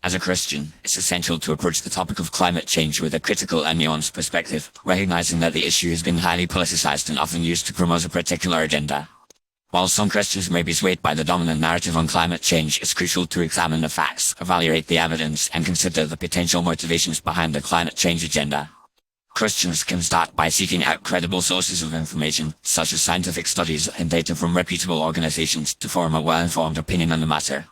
As a Christian, it's essential to approach the topic of climate change with a critical and nuanced perspective, recognizing that the issue has been highly politicized and often used to promote a particular agenda. While some Christians may be swayed by the dominant narrative on climate change, it's crucial to examine the facts, evaluate the evidence, and consider the potential motivations behind the climate change agenda. Christians can start by seeking out credible sources of information, such as scientific studies and data from reputable organizations, to form a well-informed opinion on the matter.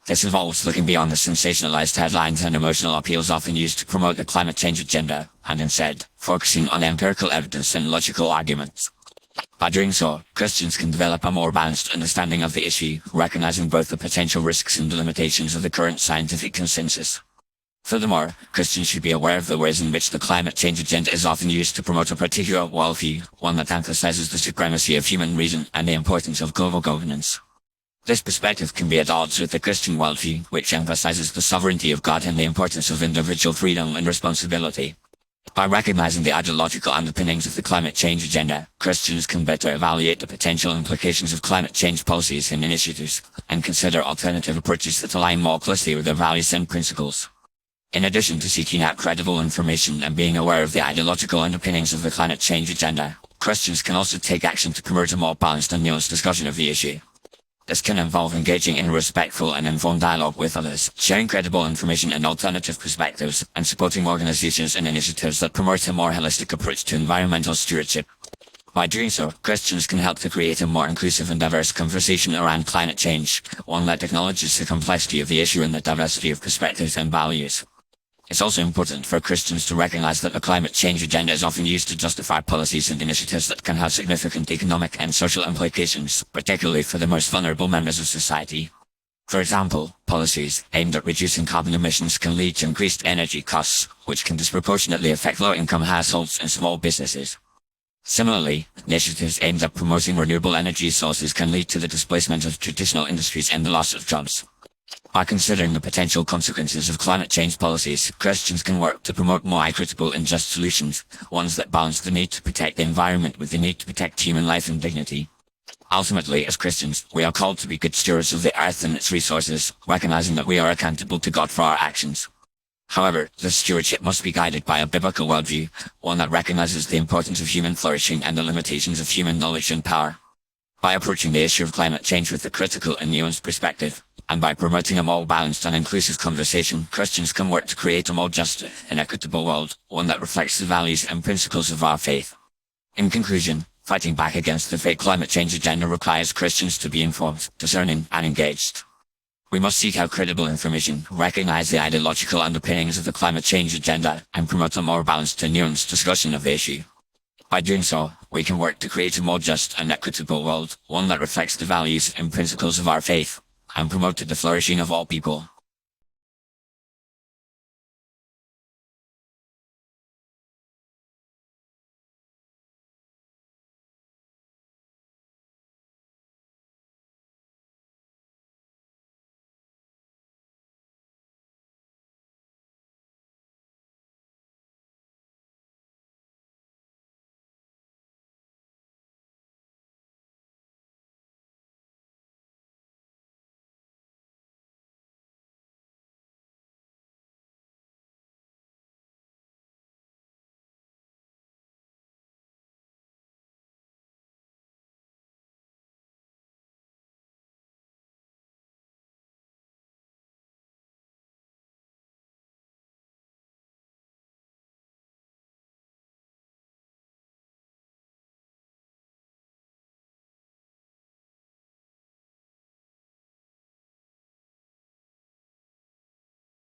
This involves looking beyond the sensationalized headlines and emotional appeals often used to promote the climate change agenda, and instead, focusing on empirical evidence and logical arguments. By doing so, Christians can develop a more balanced understanding of the issue, recognizing both the potential risks and the limitations of the current scientific consensus. Furthermore, Christians should be aware of the ways in which the climate change agenda is often used to promote a particular worldview, one that emphasizes the supremacy of human reason and the importance of global governance. This perspective can be at odds with the Christian worldview, which emphasizes the sovereignty of God and the importance of individual freedom and responsibility. By recognizing the ideological underpinnings of the climate change agenda, Christians can better evaluate the potential implications of climate change policies and initiatives, and consider alternative approaches that align more closely with their values and principles. In addition to seeking out credible information and being aware of the ideological underpinnings of the climate change agenda, Christians can also take action to promote a more balanced and nuanced discussion of the issue. This can involve engaging in respectful and informed dialogue with others, sharing credible information and alternative perspectives, and supporting organizations and initiatives that promote a more holistic approach to environmental stewardship. By doing so, Christians can help to create a more inclusive and diverse conversation around climate change, one that acknowledges the complexity of the issue and the diversity of perspectives and values. It's also important for Christians to recognize that the climate change agenda is often used to justify policies and initiatives that can have significant economic and social implications, particularly for the most vulnerable members of society. For example, policies aimed at reducing carbon emissions can lead to increased energy costs, which can disproportionately affect low-income households and small businesses. Similarly, initiatives aimed at promoting renewable energy sources can lead to the displacement of traditional industries and the loss of jobs. By considering the potential consequences of climate change policies, Christians can work to promote more equitable and just solutions, ones that balance the need to protect the environment with the need to protect human life and dignity. Ultimately, as Christians, we are called to be good stewards of the earth and its resources, recognizing that we are accountable to God for our actions. However, this stewardship must be guided by a biblical worldview, one that recognizes the importance of human flourishing and the limitations of human knowledge and power. By approaching the issue of climate change with a critical and nuanced perspective, and by promoting a more balanced and inclusive conversation, Christians can work to create a more just and equitable world, one that reflects the values and principles of our faith. In conclusion, fighting back against the fake climate change agenda requires Christians to be informed, discerning, and engaged. We must seek out credible information, recognize the ideological underpinnings of the climate change agenda, and promote a more balanced and nuanced discussion of the issue. By doing so, we can work to create a more just and equitable world, one that reflects the values and principles of our faith, and promote the flourishing of all people.